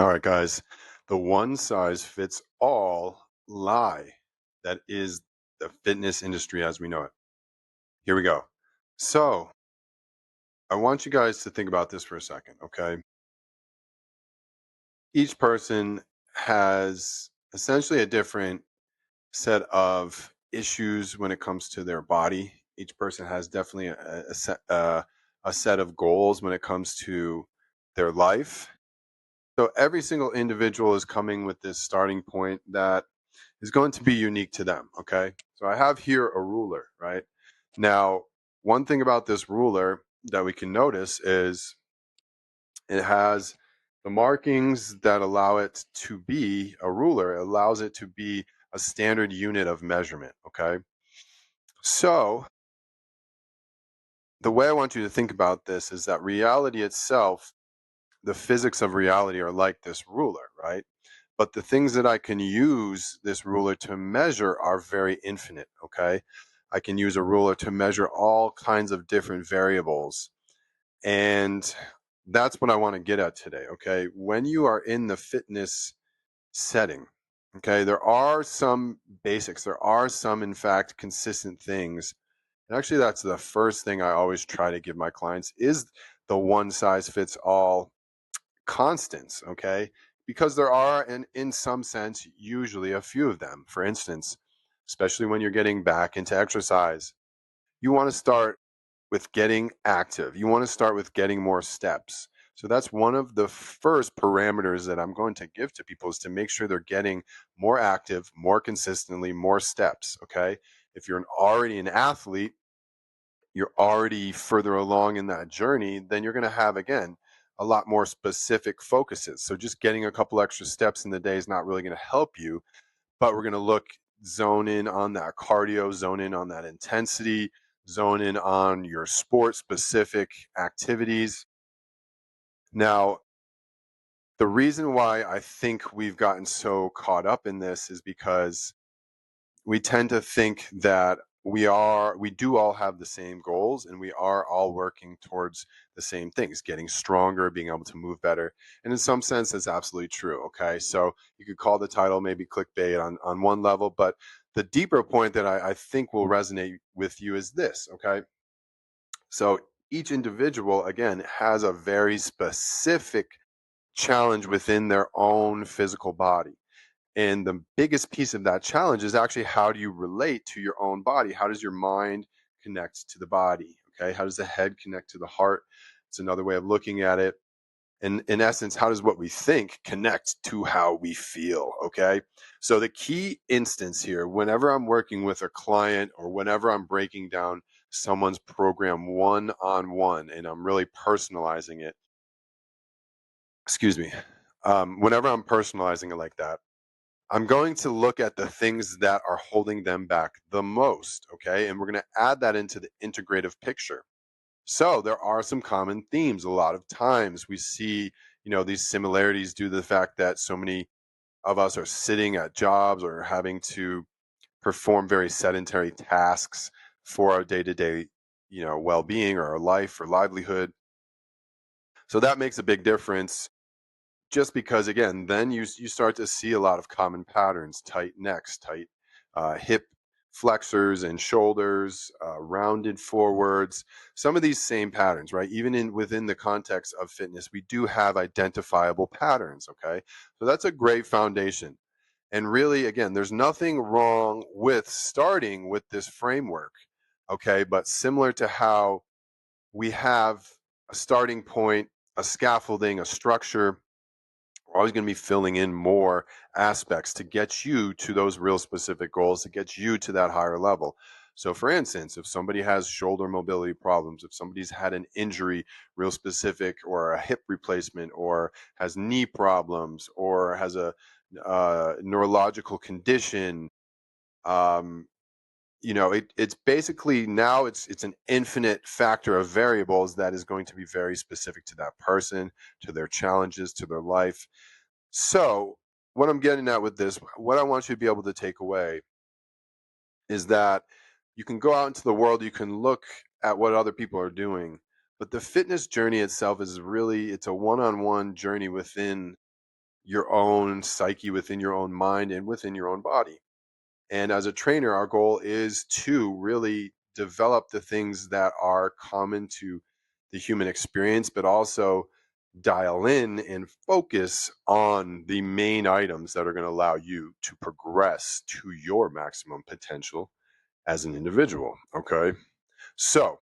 All right, guys. The one size fits all lie that is the fitness industry as we know it. Here we go. So, I want you guys to think about this for a second, okay? Each person has essentially a different set of issues when it comes to their body. Each person has definitely a set of goals when it comes to their life. So, every single individual is coming with this starting point that is going to be unique to them. Okay. So I have here a ruler, right? Now, one thing about this ruler that we can notice is it has the markings that allow it to be a ruler, it allows it to be a standard unit of measurement. Okay. So the way I want you to think about this is that reality itself, the physics of reality are like this ruler, right? But the things that I can use this ruler to measure are very infinite, okay? I can use a ruler to measure all kinds of different variables. And that's what I want to get at today, okay? When you are in the fitness setting, okay, there are some basics, there are some, in fact, consistent things. And actually, that's the first thing I always try to give my clients is the one size fits all constants, okay? Because there are, and in some sense, usually a few of them. For instance, especially when you're getting back into exercise, you want to start with getting active. You want to start with getting more steps. So that's one of the first parameters that I'm going to give to people is to make sure they're getting more active, more consistently, more steps, okay? If you're already an athlete, you're already further along in that journey, then you're going to have, again, a lot more specific focuses. So just getting a couple extra steps in the day is not really going to help you, but we're going to zone in on that cardio, zone in on that intensity, zone in on your sport specific activities. Now, the reason why I think we've gotten so caught up in this is because we tend to think that we do all have the same goals and we are all working towards the same things, getting stronger, being able to move better. And in some sense that's absolutely true. Okay, so you could call the title maybe clickbait on one level, but the deeper point that I think will resonate with you is this. Okay, so each individual again has a very specific challenge within their own physical body, and the biggest piece of that challenge is actually how do you relate to your own body? How does your mind connect to the body? Okay. How does the head connect to the heart? It's another way of looking at it. And in essence, how does what we think connect to how we feel? Okay. So the key instance here, whenever I'm working with a client or whenever I'm breaking down someone's program one on one and I'm really personalizing it, excuse me, whenever I'm personalizing it like that, I'm going to look at the things that are holding them back the most, okay? And we're going to add that into the integrative picture. So there are some common themes. A lot of times we see, these similarities due to the fact that so many of us are sitting at jobs or having to perform very sedentary tasks for our day-to-day, well-being or our life or livelihood. So that makes a big difference just because again then you start to see a lot of common patterns: tight necks, tight hip flexors and shoulders, rounded forwards, some of these same patterns, right? Even in within the context of fitness we do have identifiable patterns. Okay, so that's a great foundation. And really, again, there's nothing wrong with starting with this framework, okay? But similar to how we have a starting point, a scaffolding, a structure, we're always going to be filling in more aspects to get you to those real specific goals, to get you to that higher level. So, for instance, if somebody has shoulder mobility problems, if somebody's had an injury, real specific, or a hip replacement, or has knee problems, or has a neurological condition, um, it's basically now it's an infinite factor of variables that is going to be very specific to that person, to their challenges, to their life. So, what I'm getting at with this, what I want you to be able to take away is that you can go out into the world, you can look at what other people are doing, but the fitness journey itself is really it's a one-on-one journey within your own psyche, within your own mind, and within your own body. And as a trainer, our goal is to really develop the things that are common to the human experience, but also dial in and focus on the main items that are going to allow you to progress to your maximum potential as an individual. Okay. So,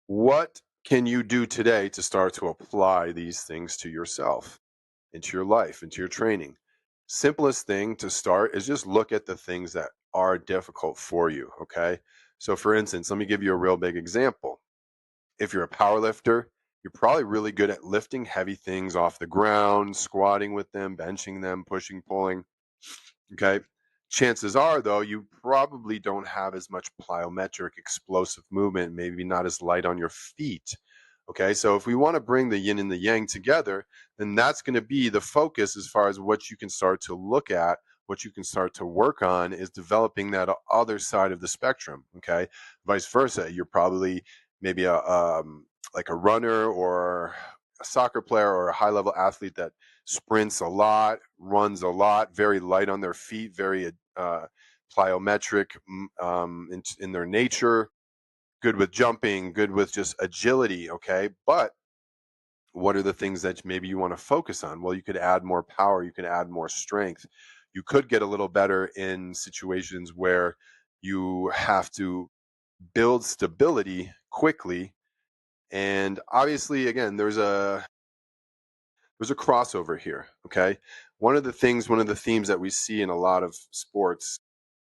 what can you do today to start to apply these things to yourself, into your life, into your training? Simplest thing to start is just look at the things that are difficult for you. Okay. So, for instance, let me give you a real big example. If you're a power lifter, you're probably really good at lifting heavy things off the ground, squatting with them, benching them, pushing, pulling. Okay. Chances are, though, you probably don't have as much plyometric explosive movement, maybe not as light on your feet. Okay. So if we want to bring the yin and the yang together, then that's going to be the focus as far as what you can start to look at, what you can start to work on is developing that other side of the spectrum. Okay. Vice versa. You're probably maybe like a runner or a soccer player or a high level athlete that sprints a lot, runs a lot, very light on their feet, very plyometric in their nature, good with jumping, good with just agility. Okay. But what are the things that maybe you want to focus on? Well, you could add more power, you could add more strength. You could get a little better in situations where you have to build stability quickly. And obviously, again, there's a crossover here. Okay. One of the themes that we see in a lot of sports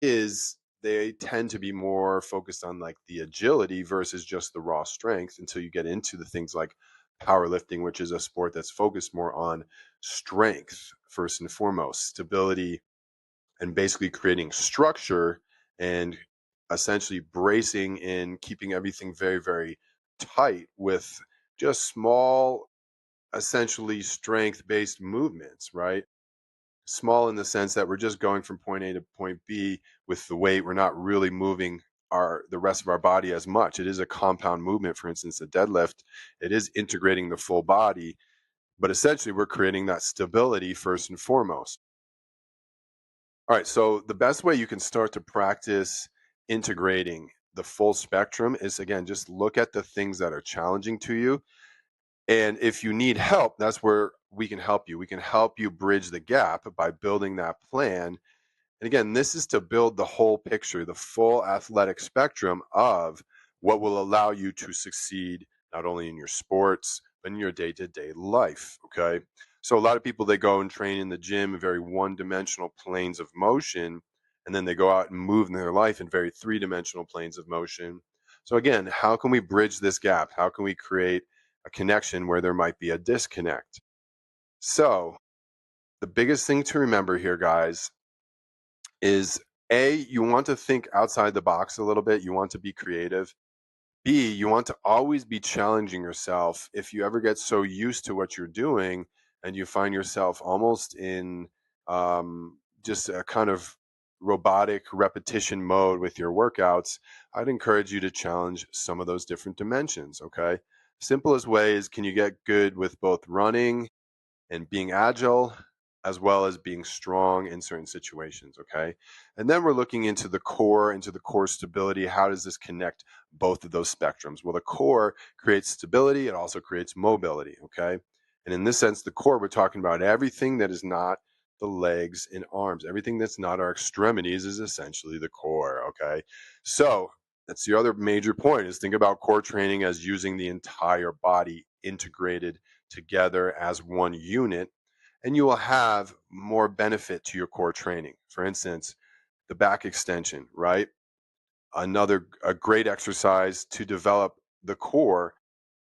is they tend to be more focused on like the agility versus just the raw strength until you get into the things like powerlifting, which is a sport that's focused more on strength first and foremost, stability, and basically creating structure and essentially bracing and keeping everything very, very tight with just small, essentially strength based movements, right? Small in the sense that we're just going from point A to point B with the weight. We're not really moving the rest of our body as much. It is a compound movement, for instance, a deadlift. It is integrating the full body, but essentially we're creating that stability first and foremost. All right, so the best way you can start to practice integrating the full spectrum is again just look at the things that are challenging to you. And if you need help, that's where we can help you. We can help you bridge the gap by building that plan. And again, this is to build the whole picture, the full athletic spectrum of what will allow you to succeed not only in your sports, but in your day to day life. Okay. So, a lot of people, they go and train in the gym in very one dimensional planes of motion, and then they go out and move in their life in very three-dimensional planes of motion. So, again, how can we bridge this gap? How can we create a connection where there might be a disconnect? So, the biggest thing to remember here, guys, is A, you want to think outside the box a little bit. You want to be creative. B, you want to always be challenging yourself. If you ever get so used to what you're doing and you find yourself almost in just a kind of robotic repetition mode with your workouts, I'd encourage you to challenge some of those different dimensions. Okay. Simplest way is, can you get good with both running and being agile as well as being strong in certain situations? Okay. And then we're looking into the core stability. How does this connect both of those spectrums? Well, the core creates stability, it also creates mobility. Okay. And in this sense, the core, we're talking about everything that is not the legs and arms, everything that's not our extremities is essentially the core. Okay. So that's the other major point, is think about core training as using the entire body integrated together as one unit, and you will have more benefit to your core training. For instance, the back extension, right? A great exercise to develop the core,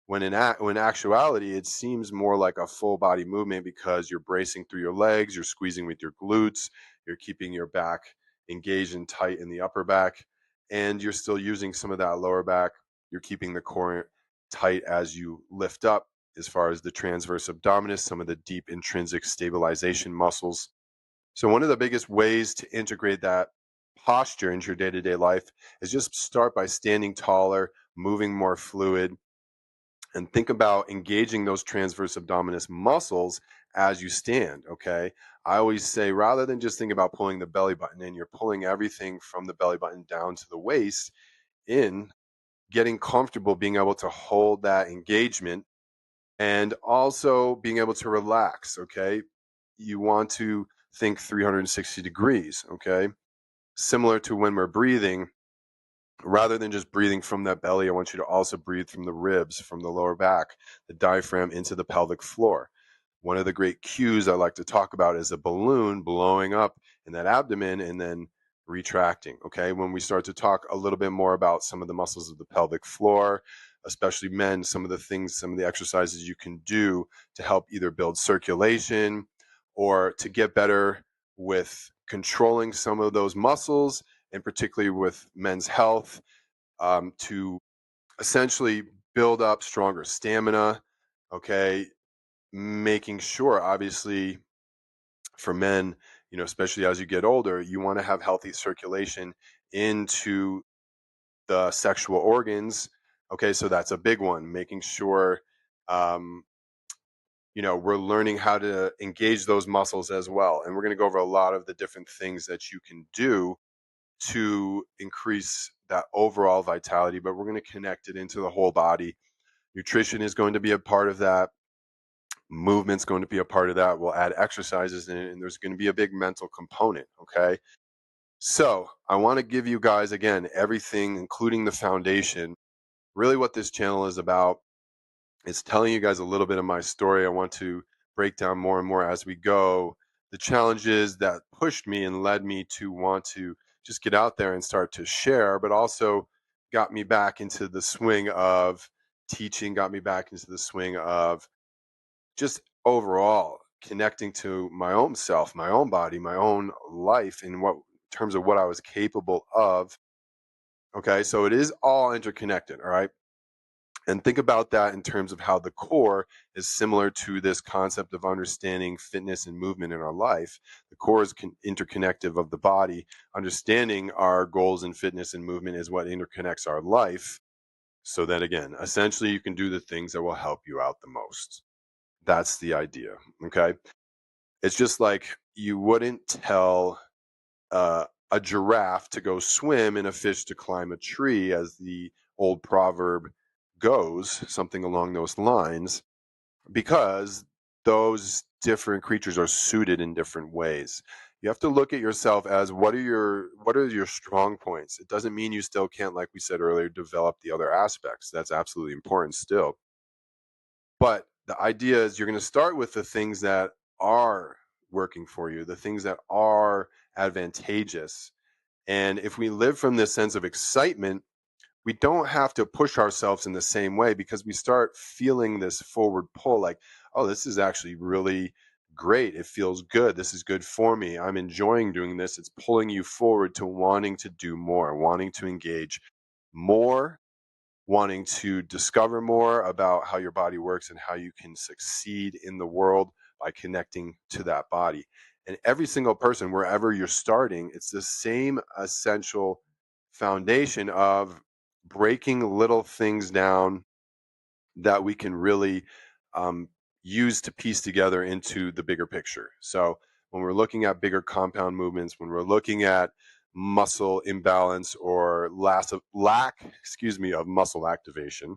when actuality it seems more like a full body movement because you're bracing through your legs, you're squeezing with your glutes, you're keeping your back engaged and tight in the upper back, and you're still using some of that lower back. You're keeping the core tight as you lift up, as far as the transverse abdominis, some of the deep intrinsic stabilization muscles. So one of the biggest ways to integrate that posture into your day-to-day life is just start by standing taller, moving more fluid, and think about engaging those transverse abdominis muscles as you stand. Okay. I always say rather than just think about pulling the belly button in, you're pulling everything from the belly button down to the waist in, getting comfortable being able to hold that engagement and also being able to relax. Okay. You want to think 360 degrees. Okay. Similar to when we're breathing, rather than just breathing from that belly, I want you to also breathe from the ribs, from the lower back, the diaphragm into the pelvic floor. One of the great cues I like to talk about is a balloon blowing up in that abdomen and then retracting. Okay. When we start to talk a little bit more about some of the muscles of the pelvic floor, especially men, some of the things, some of the exercises you can do to help either build circulation or to get better with controlling some of those muscles, and particularly with men's health, to essentially build up stronger stamina. Okay, making sure, obviously, for men, especially as you get older, you want to have healthy circulation into the sexual organs. Okay, so that's a big one. Making sure, um, we're learning how to engage those muscles as well. And we're going to go over a lot of the different things that you can do to increase that overall vitality, but we're going to connect it into the whole body. Nutrition is going to be a part of that. Movement's going to be a part of that. We'll add exercises in it, and there's going to be a big mental component. Okay. So I want to give you guys, again, everything, including the foundation. Really, what this channel is about is telling you guys a little bit of my story. I want to break down more and more as we go the challenges that pushed me and led me to want to just get out there and start to share, but also got me back into the swing of teaching, got me back into the swing of just overall connecting to my own self, my own body, my own life, in what terms of what I was capable of. Okay, so it is all interconnected. All right. And think about that in terms of how the core is similar to this concept of understanding fitness and movement in our life. The core is interconnective of the body. Understanding our goals in fitness and movement is what interconnects our life. So then again, essentially, you can do the things that will help you out the most. That's the idea. Okay. It's just like you wouldn't tell a giraffe to go swim and a fish to climb a tree, as the old proverb goes, something along those lines, because those different creatures are suited in different ways. You have to look at yourself as what are your strong points. It doesn't mean you still can't, like we said earlier, develop the other aspects. That's absolutely important still. But the idea is you're going to start with the things that are working for you, the things that are advantageous. And if we live from this sense of excitement, we don't have to push ourselves in the same way, because we start feeling this forward pull like, oh, this is actually really great. It feels good. This is good for me. I'm enjoying doing this. It's pulling you forward to wanting to do more, wanting to engage more, wanting to discover more about how your body works and how you can succeed in the world by connecting to that body. And every single person, wherever you're starting, it's the same essential foundation of breaking little things down that we can really um, use to piece together into the bigger picture. So when we're looking at bigger compound movements, when we're looking at muscle imbalance or of muscle activation,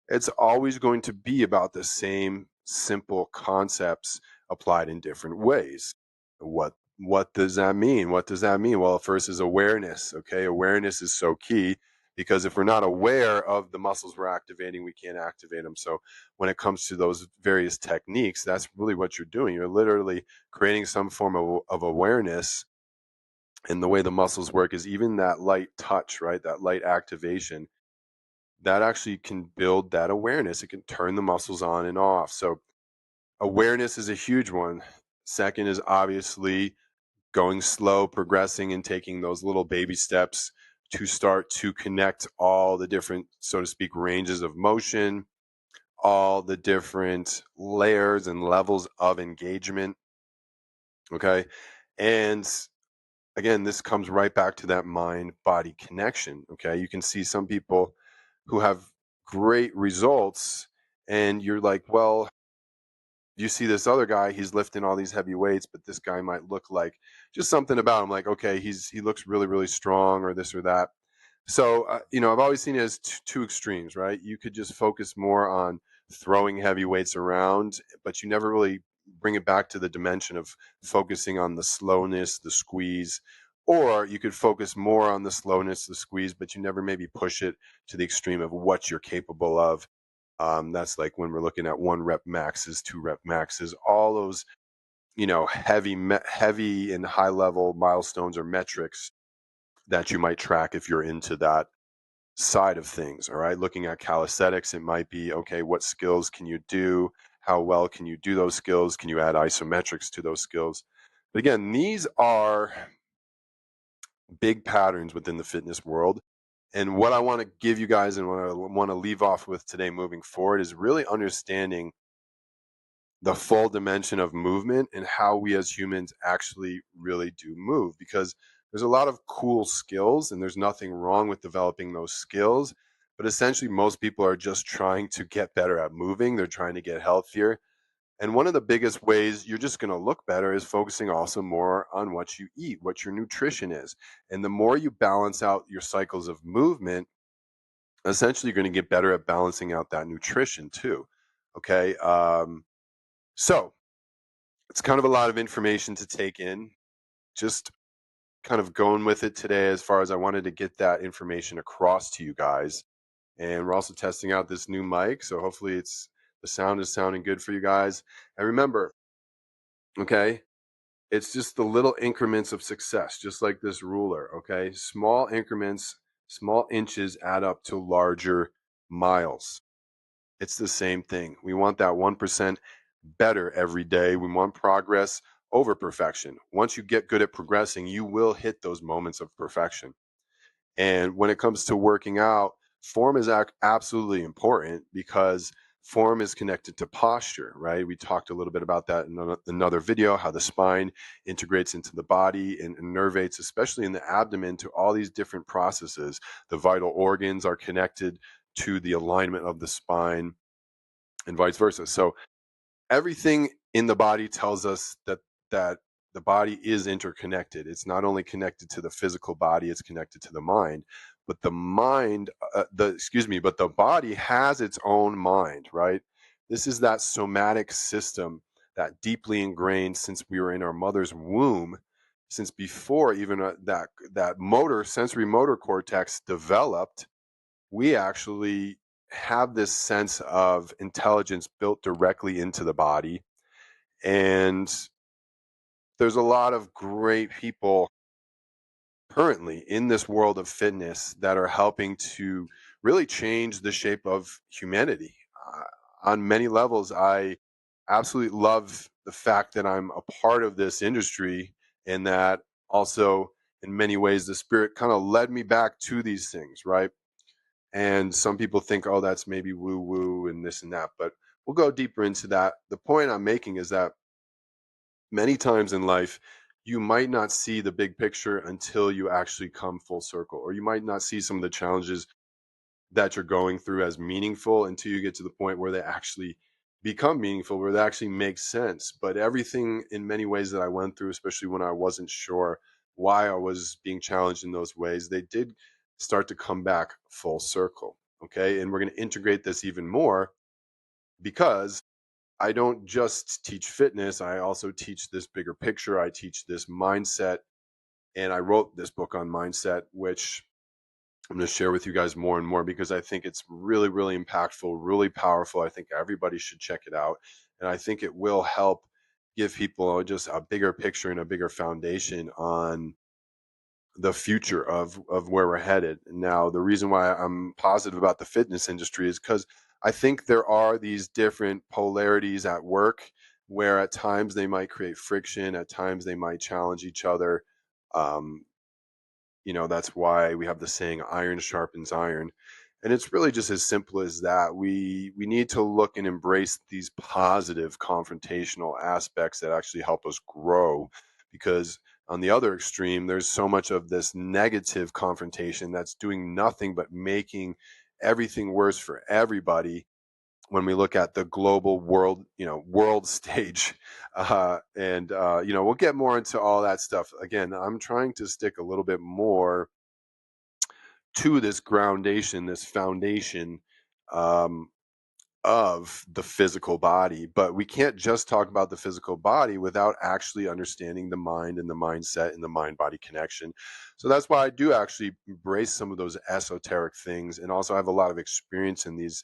it's always going to be about the same simple concepts applied in different ways. What does that mean? What does that mean? Well, first is awareness. Okay, awareness is so key, because if we're not aware of the muscles we're activating, we can't activate them. So when it comes to those various techniques, that's really what you're doing. You're literally creating some form of awareness. And the way the muscles work is even that light touch, right? That light activation, that actually can build that awareness. It can turn the muscles on and off. So awareness is a huge one. Second is obviously going slow, progressing, and taking those little baby steps to start to connect all the different, so to speak, ranges of motion, all the different layers and levels of engagement. Okay. And again, this comes right back to that mind body connection. Okay. You can see some people who have great results And you're like, well, you see this other guy, he's lifting all these heavy weights, but this guy might look like just something about him, like, okay, he looks really, really strong, or this or that. So, I've always seen it as two extremes, right? You could just focus more on throwing heavy weights around, but you never really bring it back to the dimension of focusing on the slowness, the squeeze. Or you could focus more on the slowness, the squeeze, but you never maybe push it to the extreme of what you're capable of. That's like when we're looking at 1 rep maxes, 2 rep maxes, all those, heavy and high level milestones or metrics that you might track if you're into that side of things. All right. Looking at calisthenics, it might be, okay, what skills can you do? How well can you do those skills? Can you add isometrics to those skills? But again, these are big patterns within the fitness world. And what I want to give you guys and what I want to leave off with today moving forward is really understanding the full dimension of movement and how we as humans actually really do move, because there's a lot of cool skills and there's nothing wrong with developing those skills, but essentially most people are just trying to get better at moving. They're trying to get healthier, and one of the biggest ways you're just going to look better is focusing also more on what you eat, what your nutrition is. And the more you balance out your cycles of movement, essentially you're going to get better at balancing out that nutrition too. Okay. So it's kind of a lot of information to take in. Just kind of going with it today as far as I wanted to get that information across to you guys. And we're also testing out this new mic, so hopefully the sound is sounding good for you guys. And remember, okay, it's just the little increments of success, just like this ruler, okay? Small increments, small inches add up to larger miles. It's the same thing. We want that 1% better every day. We want progress over perfection. Once you get good at progressing, you will hit those moments of perfection. And when it comes to working out, form is absolutely important, because form is connected to posture, right? We talked a little bit about that in another video, how the spine integrates into the body and innervates, especially in the abdomen, to all these different processes. The vital organs are connected to the alignment of the spine and vice versa. So everything in the body tells us that the body is interconnected. It's not only connected to the physical body, it's connected to the mind. But the mind, but the body has its own mind, right? This is that somatic system that deeply ingrained since we were in our mother's womb, since before even that sensory motor cortex developed. We actually have this sense of intelligence built directly into the body. And there's a lot of great people currently in this world of fitness that are helping to really change the shape of humanity. On many levels, I absolutely love the fact that I'm a part of this industry, and that also, in many ways, the spirit kind of led me back to these things, right? And some people think, oh, that's maybe woo woo and this and that, but we'll go deeper into that. The point I'm making is that many times in life, you might not see the big picture until you actually come full circle, or you might not see some of the challenges that you're going through as meaningful until you get to the point where they actually become meaningful, where they actually make sense. But everything in many ways that I went through, especially when I wasn't sure why I was being challenged in those ways, they did start to come back full circle. Okay. And we're going to integrate this even more, because I don't just teach fitness, I also teach this bigger picture. I teach this mindset. And I wrote this book on mindset, which I'm going to share with you guys more and more, because I think it's really, really impactful, really powerful. I think everybody should check it out. And I think it will help give people just a bigger picture and a bigger foundation on the future of where we're headed. Now, the reason why I'm positive about the fitness industry is because I think there are these different polarities at work, where at times they might create friction, at times they might challenge each other. Um, that's why we have the saying iron sharpens iron. And it's really just as simple as that. We need to look and embrace these positive confrontational aspects that actually help us grow, because on the other extreme, there's so much of this negative confrontation that's doing nothing but making everything worse for everybody. when we look at the global world, world stage. And we'll get more into all that stuff. Again, I'm trying to stick a little bit more to this groundation, this foundation, um, of the physical body. But we can't just talk about the physical body without actually understanding the mind and the mindset and the mind body connection. So that's why I do actually embrace some of those esoteric things, and also have a lot of experience in these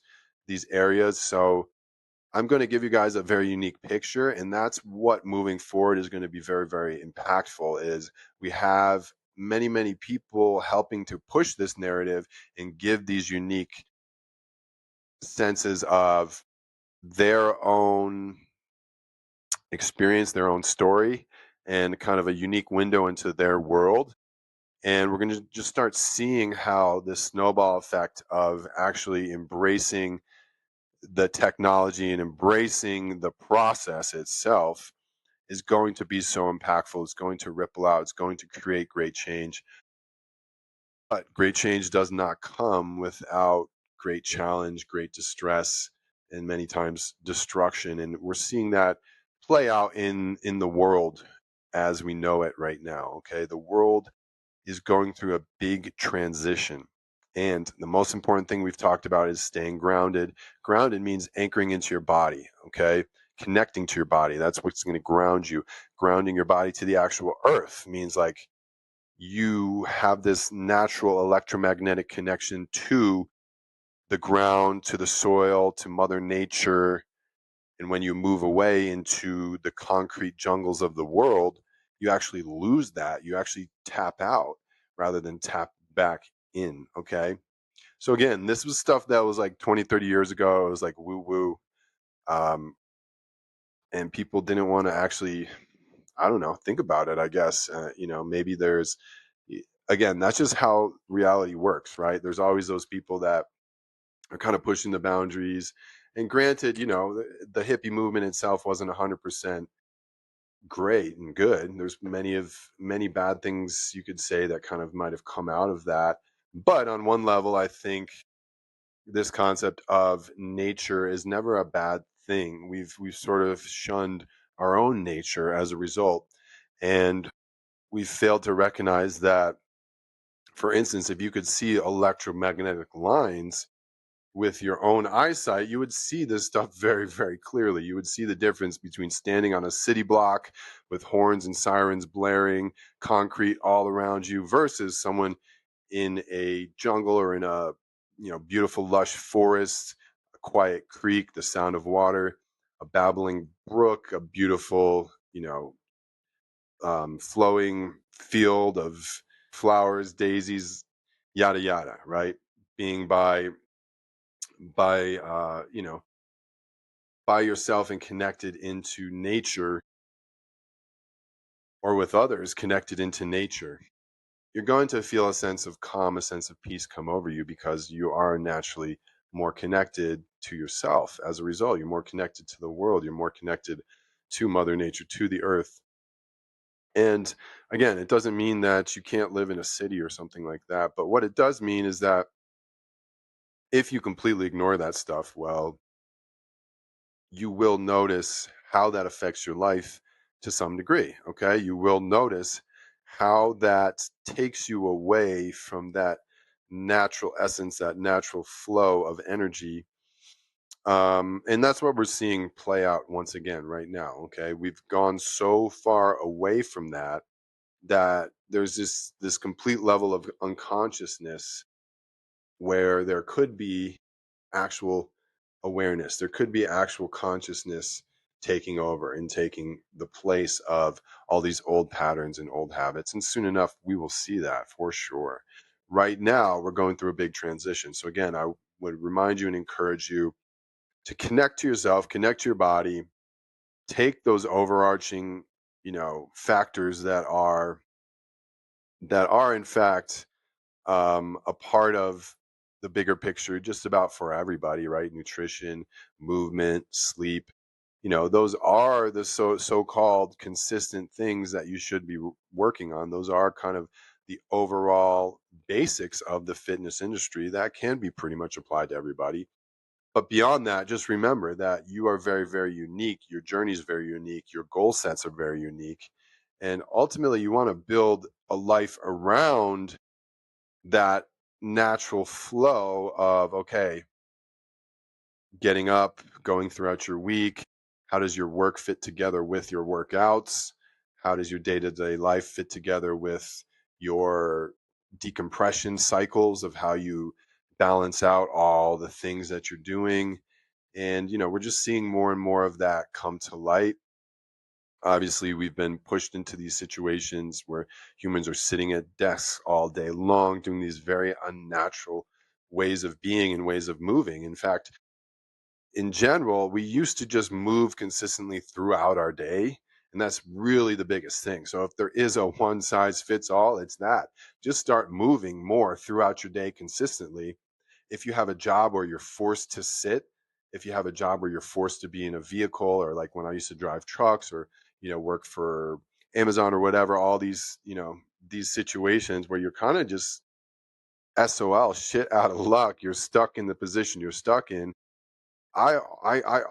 areas. So I'm going to give you guys a very unique picture, and that's what moving forward is going to be very, very impactful. Is we have many people helping to push this narrative and give these unique senses of their own experience, their own story, and kind of a unique window into their world. And we're going to just start seeing how this snowball effect of actually embracing the technology and embracing the process itself is going to be so impactful. It's going to ripple out, it's going to create great change. But great change does not come without great challenge, great distress, and many times destruction. And we're seeing that play out in the world as we know it right now. Okay, the world is going through a big transition. And the most important thing we've talked about is staying grounded. Grounded means anchoring into your body, okay? Connecting to your body. That's what's going to ground you. Grounding your body to the actual earth means like you have this natural electromagnetic connection to the ground, to the soil, to Mother Nature. And when you move away into the concrete jungles of the world, you actually lose that. You actually tap out rather than tap back in. Okay. So, again, this was stuff that was like 20, 30 years ago. It was like woo woo. Um, and people didn't want to actually, I don't know, think about it, I guess. Maybe again, that's just how reality works, right? There's always those people that are kind of pushing the boundaries. And granted, the hippie movement itself wasn't 100% great and good. There's many bad things you could say that kind of might have come out of that. But on one level, I think this concept of nature is never a bad thing. We've sort of shunned our own nature as a result. And we've failed to recognize that, for instance, if you could see electromagnetic lines with your own eyesight, you would see this stuff very, very clearly. You would see the difference between standing on a city block with horns and sirens blaring, concrete all around you, versus someone in a jungle or in a beautiful lush forest, a quiet creek, the sound of water, a babbling brook, a beautiful flowing field of flowers, daisies, yada yada, right? Being by by yourself and connected into nature, or with others connected into nature, you're going to feel a sense of calm, a sense of peace come over you, because you are naturally more connected to yourself. As a result, you're more connected to the world, you're more connected to Mother Nature, to the earth. And again, it doesn't mean that you can't live in a city or something like that. But what it does mean is that if you completely ignore that stuff, well, you will notice how that affects your life to some degree. Okay. You will notice how that takes you away from that natural essence, that natural flow of energy. And that's what we're seeing play out once again right now. Okay. We've gone so far away from that there's this complete level of unconsciousness where there could be actual awareness, there could be actual consciousness taking over and taking the place of all these old patterns and old habits. And soon enough, we will see that for sure. Right now, we're going through a big transition. So, again, I would remind you and encourage you to connect to yourself, connect to your body, take those overarching, factors that are in fact a part of the bigger picture, just about for everybody, right? Nutrition, movement, sleep. Those are the so-called consistent things that you should be working on. Those are kind of the overall basics of the fitness industry that can be pretty much applied to everybody. But beyond that, just remember that you are very, very unique. Your journey is very unique. Your goal sets are very unique. And ultimately, you want to build a life around that natural flow of, okay, getting up, going throughout your week. How does your work fit together with your workouts? How does your day to day life fit together with your decompression cycles of how you balance out all the things that you're doing? And, we're just seeing more and more of that come to light. Obviously, we've been pushed into these situations where humans are sitting at desks all day long, doing these very unnatural ways of being and ways of moving. In fact, in general, we used to just move consistently throughout our day. And that's really the biggest thing. So if there is a one size fits all, it's that. Just start moving more throughout your day consistently. If you have a job where you're forced to sit, if you have a job where you're forced to be in a vehicle, or like when I used to drive trucks or, work for Amazon or whatever, all these, these situations where you're kind of just SOL, shit out of luck, you're stuck in the position you're stuck in. I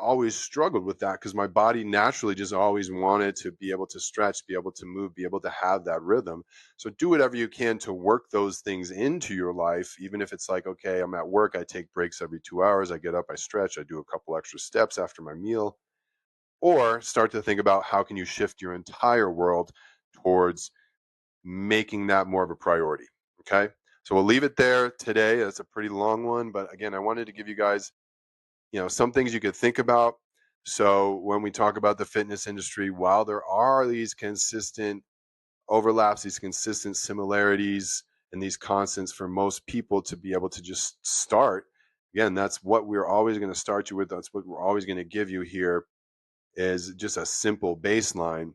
always struggled with that because my body naturally just always wanted to be able to stretch, be able to move, be able to have that rhythm. So do whatever you can to work those things into your life, even if it's like, okay, I'm at work, I take breaks every 2 hours, I get up, I stretch, I do a couple extra steps after my meal, or start to think about how can you shift your entire world towards making that more of a priority. Okay. So we'll leave it there today. That's a pretty long one, but again, I wanted to give you guys some things you could think about. So when we talk about the fitness industry, while there are these consistent overlaps, these consistent similarities, and these constants for most people to be able to just start, again, that's what we're always going to start you with. That's what we're always going to give you here, is just a simple baseline.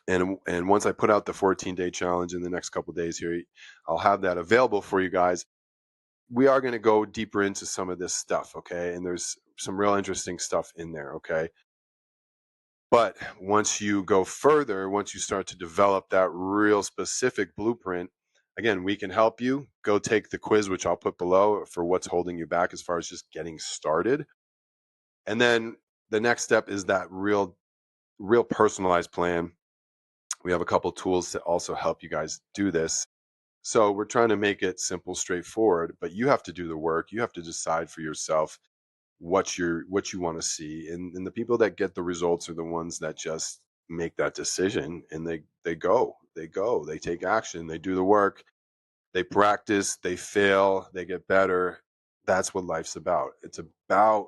And once I put out the 14-day challenge in the next couple of days here, I'll have that available for you guys. We are going to go deeper into some of this stuff, okay? And there's some real interesting stuff in there, okay? But once you go further, once you start to develop that real specific blueprint, again, we can help you. Go take the quiz, which I'll put below, for what's holding you back as far as just getting started. And then the next step is that real personalized plan. We have a couple tools to also help you guys do this. So we're trying to make it simple, straightforward, but you have to do the work. You have to decide for yourself what you want to see. And the people that get the results are the ones that just make that decision, and they take action, they do the work, they practice, they fail, they get better. That's what life's about. It's about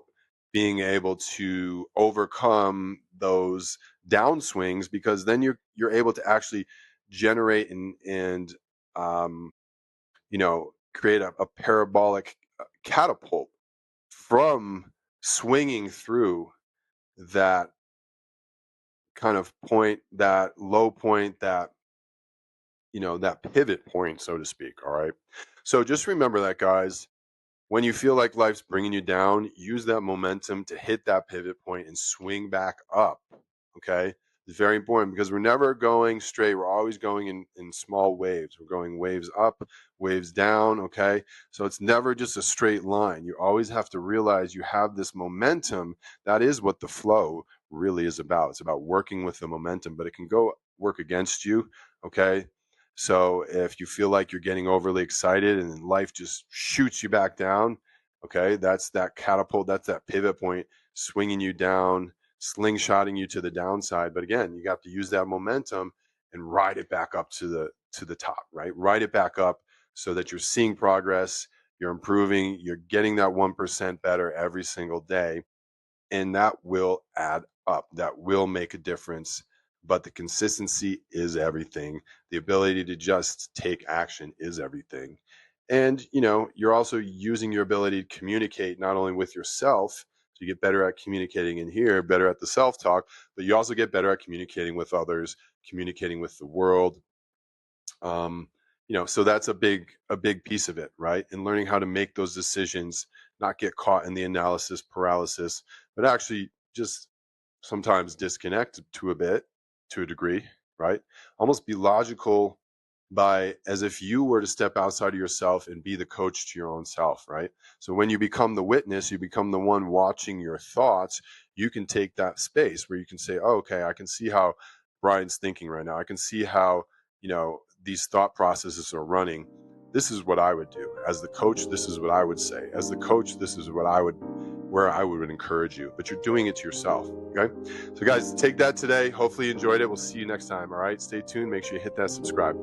being able to overcome those downswings, because then you're able to actually generate and um, create a parabolic catapult from swinging through that kind of point, that low point, that pivot point, so to speak. All right. So just remember that, guys. When you feel like life's bringing you down, use that momentum to hit that pivot point and swing back up. Okay. It's very important because we're never going straight. We're always going in small waves. We're going waves up, waves down. Okay. So it's never just a straight line. You always have to realize you have this momentum. That is what the flow really is about. It's about working with the momentum, but it can go work against you. Okay. So if you feel like you're getting overly excited and then life just shoots you back down, okay, that's that catapult, that's that pivot point swinging you down, slingshotting you to the downside. But again, you got to use that momentum and ride it back up to the top, right? Ride it back up so that you're seeing progress, you're improving, you're getting that 1% better every single day, and that will add up. That will make a difference. But the consistency is everything. The ability to just take action is everything. And, you're also using your ability to communicate not only with yourself, so you get better at communicating in here, better at the self talk, but you also get better at communicating with others, communicating with the world. um, so that's a big piece of it, right? And learning how to make those decisions, not get caught in the analysis paralysis, but actually just sometimes disconnect to a degree, right? Almost be logical by as if you were to step outside of yourself and be the coach to your own self, right? So when you become the witness, you become the one watching your thoughts, you can take that space where you can say, oh, okay, I can see how Brian's thinking right now. I can see how, these thought processes are running. This is what I would do. As the coach, this is what I would say. As the coach, this is what where I would encourage you, but you're doing it to yourself. Okay. So guys, take that today. Hopefully you enjoyed it. We'll see you next time. All right. Stay tuned. Make sure you hit that subscribe.